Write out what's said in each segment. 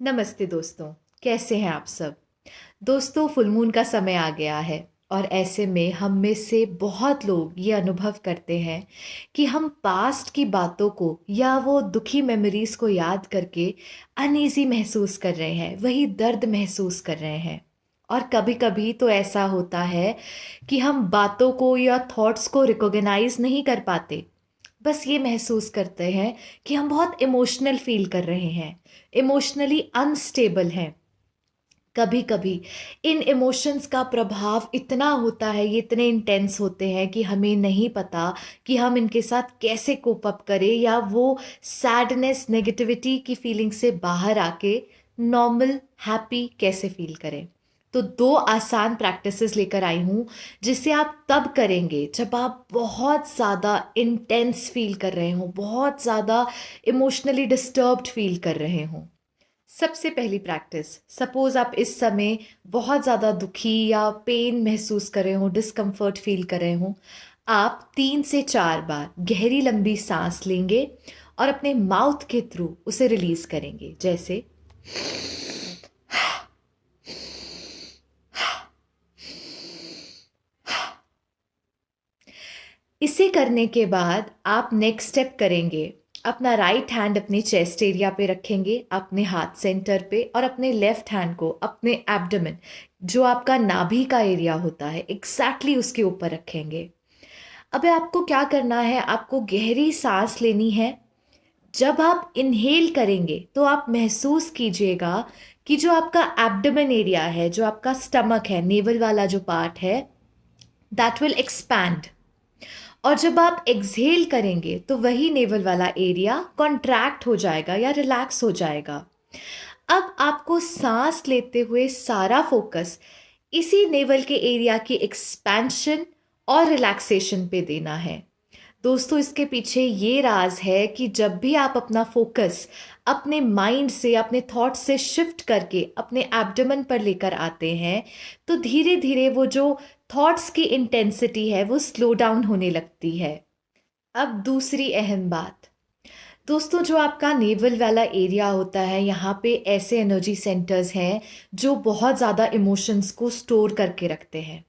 नमस्ते दोस्तों। कैसे हैं आप सब। दोस्तों, फुल मून का समय आ गया है और ऐसे में हम में से बहुत लोग ये अनुभव करते हैं कि हम पास्ट की बातों को या वो दुखी मेमोरीज को याद करके अनईजी महसूस कर रहे हैं, वही दर्द महसूस कर रहे हैं। और कभी कभी तो ऐसा होता है कि हम बातों को या थॉट्स को रिकॉग्नाइज नहीं कर पाते, बस ये महसूस करते हैं कि हम बहुत इमोशनल फील कर रहे हैं, इमोशनली अनस्टेबल हैं। कभी कभी इन इमोशंस का प्रभाव इतना होता है, ये इतने इंटेंस होते हैं कि हमें नहीं पता कि हम इनके साथ कैसे कोप अप करें या वो सैडनेस नेगेटिविटी की फीलिंग से बाहर आके नॉर्मल हैप्पी कैसे फील करें। तो दो आसान प्रैक्टिसेस लेकर आई हूँ जिसे आप तब करेंगे जब आप बहुत ज़्यादा इंटेंस फील कर रहे हो, बहुत ज़्यादा इमोशनली डिस्टर्ब्ड फील कर रहे हो। सबसे पहली प्रैक्टिस, सपोज आप इस समय बहुत ज़्यादा दुखी या पेन महसूस कर रहे हो, डिस्कम्फर्ट फील कर रहे हो। आप 3 से 4 बार गहरी लंबी सांस लेंगे और अपने माउथ के थ्रू उसे रिलीज करेंगे, जैसे इसे करने के बाद आप नेक्स्ट स्टेप करेंगे। अपना राइट हैंड अपने चेस्ट एरिया पे रखेंगे, अपने हाथ सेंटर पे, और अपने लेफ्ट हैंड को अपने एब्डोमेन, जो आपका नाभि का एरिया होता है, एग्जैक्टली उसके ऊपर रखेंगे। अब आपको क्या करना है, आपको गहरी सांस लेनी है। जब आप इनहेल करेंगे तो आप महसूस कीजिएगा कि जो आपका एब्डोमेन एरिया है, जो आपका स्टमक है, नेवल वाला जो पार्ट है, दैट विल एक्सपैंड। और जब आप एक्सहेल करेंगे तो वही नेवल वाला एरिया कॉन्ट्रैक्ट हो जाएगा या रिलैक्स हो जाएगा। अब आपको सांस लेते हुए सारा फोकस इसी नेवल के एरिया की एक्सपेंशन और रिलैक्सेशन पे देना है। दोस्तों, इसके पीछे ये राज है कि जब भी आप अपना फोकस अपने माइंड से, अपने थॉट से शिफ्ट करके अपने एब्डोमेन पर लेकर आते हैं, तो धीरे धीरे वो जो थॉट्स की इंटेंसिटी है वो स्लो डाउन होने लगती है। अब दूसरी अहम बात, दोस्तों, जो आपका नेवल वाला एरिया होता है, यहाँ पे ऐसे एनर्जी सेंटर्स हैं जो बहुत ज़्यादा इमोशंस को स्टोर करके रखते हैं।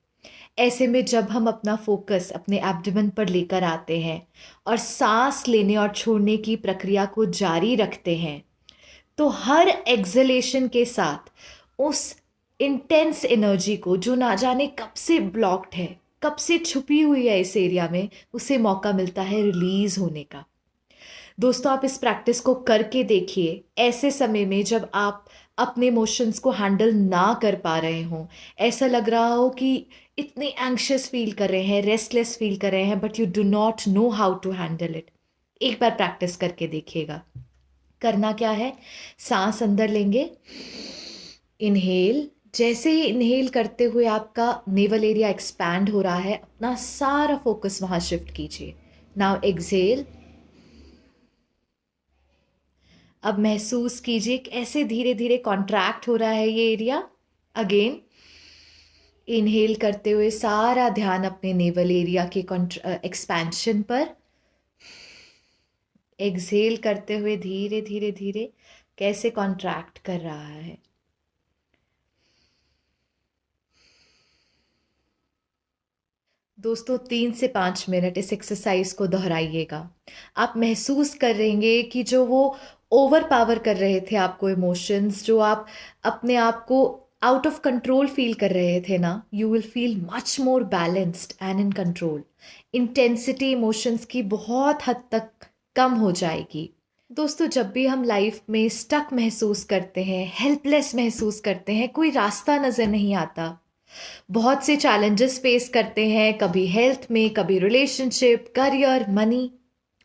ऐसे में जब हम अपना फोकस अपने एब्डोमेन पर लेकर आते हैं और सांस लेने और छोड़ने की प्रक्रिया को जारी रखते हैं, तो हर एक्सलेशन के साथ उस इंटेंस एनर्जी को, जो ना जाने कब से ब्लॉक्ड है, कब से छुपी हुई है इस एरिया में, उसे मौका मिलता है रिलीज होने का। दोस्तों, आप इस प्रैक्टिस को करके देखिए। ऐसे समय में जब आप अपने इमोशंस को हैंडल ना कर पा रहे हों, ऐसा लग रहा हो कि इतने एंग्शियस फील कर रहे हैं, रेस्टलेस फील कर रहे हैं, but you do not know how to handle it, एक बार प्रैक्टिस करके देखिएगा। करना क्या है, सांस अंदर लेंगे, इनहेल। जैसे ही इनहेल करते हुए आपका नेवल एरिया एक्सपैंड हो रहा है, अपना सारा फोकस वहां शिफ्ट कीजिए। Now exhale. अब महसूस कीजिए कैसे धीरे धीरे कॉन्ट्रैक्ट हो रहा है ये एरिया। अगेन इनहेल करते हुए सारा ध्यान अपने नेवल एरिया के एक्सपेंशन पर। एक्सहेल करते हुए धीरे धीरे धीरे कैसे कॉन्ट्रैक्ट कर रहा है। दोस्तों, 3 से 5 मिनट इस एक्सरसाइज को दोहराइएगा। आप महसूस कर रहेंगे कि जो वो ओवर पावर कर रहे थे आपको इमोशंस, जो आप अपने आप को आउट ऑफ कंट्रोल फील कर रहे थे ना, you will feel much more balanced and in control. Intensity emotions की बहुत हद तक कम हो जाएगी। दोस्तों, जब भी हम लाइफ में स्टक महसूस करते हैं, हेल्पलेस महसूस करते हैं, कोई रास्ता नज़र नहीं आता, बहुत से चैलेंजेस फेस करते हैं, कभी हेल्थ में, कभी रिलेशनशिप, करियर, मनी,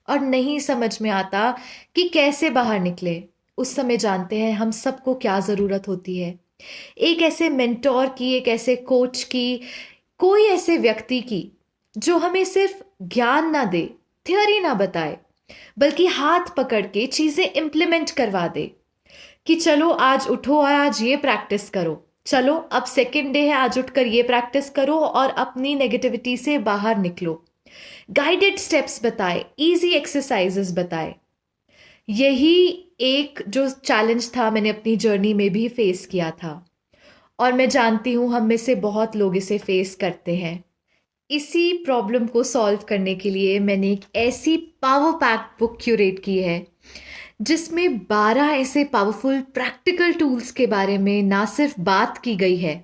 और नहीं समझ में आता कि कैसे बाहर निकले, उस समय जानते हैं हम सबको क्या ज़रूरत होती है। एक ऐसे मेंटोर की, एक ऐसे कोच की, कोई ऐसे व्यक्ति की जो हमें सिर्फ ज्ञान ना दे, थ्योरी ना बताए, बल्कि हाथ पकड़ के चीज़ें इम्प्लीमेंट करवा दे कि चलो आज उठो और आज ये प्रैक्टिस करो, चलो अब सेकेंड डे है, आज उठकर ये प्रैक्टिस करो और अपनी नेगेटिविटी से बाहर निकलो। गाइडेड स्टेप्स बताए, इजी एक्सरसाइजेस बताए। यही एक जो चैलेंज था मैंने अपनी जर्नी में भी फेस किया था, और मैं जानती हूँ हम में से बहुत लोग इसे फेस करते हैं। इसी प्रॉब्लम को सॉल्व करने के लिए मैंने एक ऐसी पावर पैक बुक क्यूरेट की है जिसमें 12 ऐसे पावरफुल प्रैक्टिकल टूल्स के बारे में ना सिर्फ बात की गई है,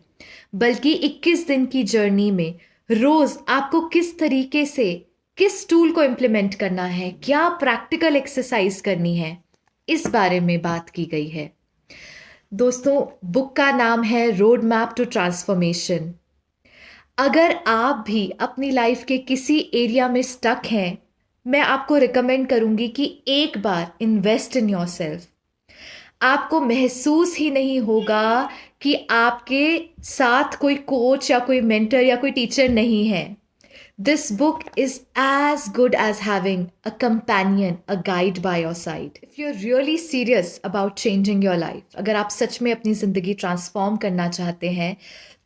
बल्कि 21 दिन की जर्नी में रोज आपको किस तरीके से किस टूल को इम्प्लीमेंट करना है, क्या प्रैक्टिकल एक्सरसाइज करनी है, इस बारे में बात की गई है। दोस्तों, बुक का नाम है रोड मैप टू ट्रांसफॉर्मेशन। अगर आप भी अपनी लाइफ के किसी एरिया में स्टक हैं, मैं आपको रिकमेंड करूंगी कि एक बार इन्वेस्ट इन योरसेल्फ। आपको महसूस ही नहीं होगा कि आपके साथ कोई कोच या कोई मेंटर या कोई टीचर नहीं है। This book is as good as having a companion, a guide by your side. If you're really serious about changing your life, अगर आप सच में अपनी ज़िंदगी ट्रांसफॉर्म करना चाहते हैं,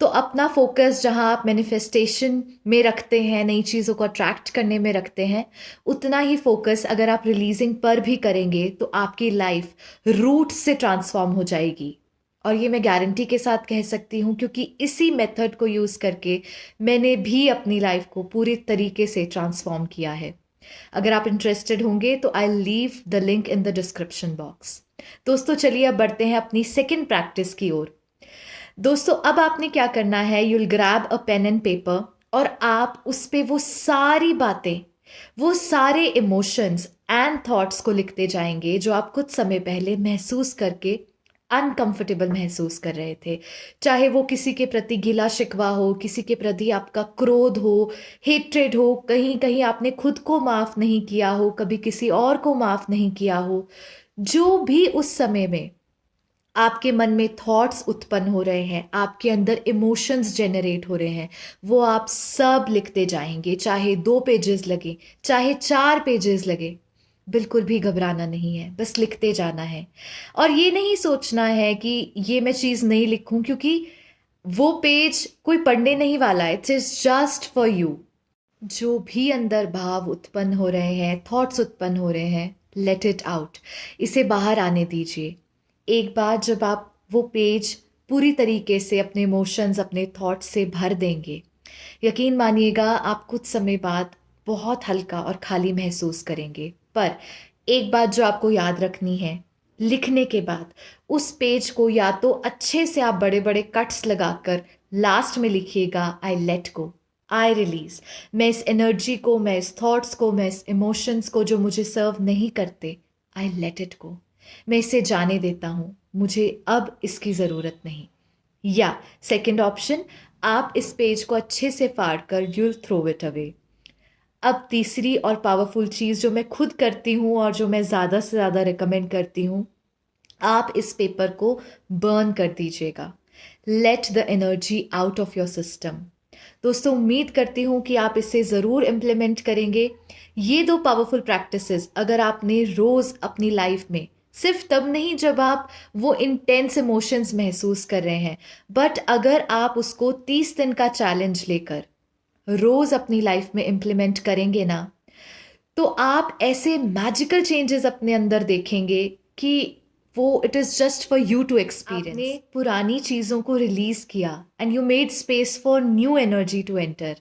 तो अपना फोकस जहाँ आप मैनिफेस्टेशन में रखते हैं, नई चीज़ों को अट्रैक्ट करने में रखते हैं, उतना ही फोकस अगर आप रिलीजिंग पर भी करेंगे तो आपकी लाइफ रूट से ट्रांसफॉर्म हो जाएगी। और ये मैं गारंटी के साथ कह सकती हूँ, क्योंकि इसी मेथड को यूज़ करके मैंने भी अपनी लाइफ को पूरी तरीके से ट्रांसफॉर्म किया है। अगर आप इंटरेस्टेड होंगे तो I leave the link in the description box. दोस्तों, चलिए अब बढ़ते हैं अपनी सेकेंड प्रैक्टिस की ओर। दोस्तों, अब आपने क्या करना है, you'll grab a pen and paper और आप उस पे वो सारी बातें, वो सारे इमोशंस एंड थॉट्स को लिखते जाएंगे जो आप कुछ समय पहले महसूस करके अनकंफर्टेबल महसूस कर रहे थे। चाहे वो किसी के प्रति गिला शिकवा हो, किसी के प्रति आपका क्रोध हो, हेट्रेड हो, कहीं कहीं आपने खुद को माफ नहीं किया हो, कभी किसी और को माफ नहीं किया हो, जो भी उस समय में आपके मन में थॉट्स उत्पन्न हो रहे हैं, आपके अंदर इमोशंस जेनरेट हो रहे हैं, वो आप सब लिखते जाएंगे। चाहे 2 पेजेस लगे, चाहे 4 पेजेस लगे, बिल्कुल भी घबराना नहीं है, बस लिखते जाना है। और ये नहीं सोचना है कि ये मैं चीज़ नहीं लिखूं क्योंकि वो पेज कोई पढ़ने नहीं वाला है। It's is just for you. जो भी अंदर भाव उत्पन्न हो रहे हैं, थॉट्स उत्पन्न हो रहे हैं, लेट इट आउट। इसे बाहर आने दीजिए। एक बार जब आप वो पेज पूरी तरीके से अपने इमोशंस, अपने थॉट्स से भर देंगे, यकीन मानिएगा आप कुछ समय बाद बहुत हल्का और खाली महसूस करेंगे। पर एक बात जो आपको याद रखनी है, लिखने के बाद उस पेज को या तो अच्छे से आप बड़े बड़े कट्स लगाकर लास्ट में लिखिएगा, I let go, I release. मैं इस एनर्जी को, मैं इस थॉट्स को, मैं इस इमोशंस को जो मुझे सर्व नहीं करते, आई लेट इट गो। मैं इसे जाने देता हूँ, मुझे अब इसकी ज़रूरत नहीं। या सेकंड ऑप्शन, आप इस पेज को अच्छे से फाड़ कर यूल थ्रो इट अवे। अब तीसरी और पावरफुल चीज़ जो मैं खुद करती हूँ और जो मैं ज़्यादा से ज़्यादा रिकमेंड करती हूँ, आप इस पेपर को बर्न कर दीजिएगा। Let the energy out of your system. दोस्तों, उम्मीद करती हूँ कि आप इसे ज़रूर इम्प्लीमेंट करेंगे। ये 2 पावरफुल प्रैक्टिसेस अगर आपने रोज़ अपनी लाइफ में, सिर्फ तब नहीं जब आप वो इंटेंस इमोशंस महसूस कर रहे हैं, बट अगर आप उसको 30 दिन का चैलेंज लेकर रोज़ अपनी लाइफ में इम्प्लीमेंट करेंगे ना, तो आप ऐसे मैजिकल चेंजेस अपने अंदर देखेंगे कि वो it is just for you to experience. आपने पुरानी चीज़ों को रिलीज किया and you made space for new energy to enter.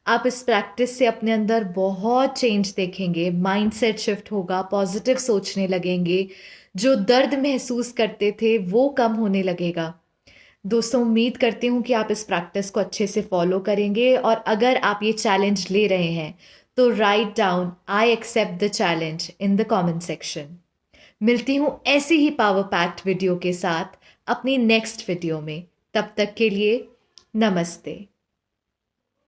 आप इस प्रैक्टिस से अपने अंदर बहुत चेंज देखेंगे, माइंडसेट शिफ्ट होगा, पॉजिटिव सोचने लगेंगे, जो दर्द महसूस करते थे वो कम होने लगेगा। दोस्तों, उम्मीद करती हूँ कि आप इस प्रैक्टिस को अच्छे से फॉलो करेंगे, और अगर आप ये चैलेंज ले रहे हैं तो write down I accept the challenge in the comment section. मिलती हूँ ऐसी ही पावर पैक्ड वीडियो के साथ अपनी नेक्स्ट वीडियो में। तब तक के लिए नमस्ते।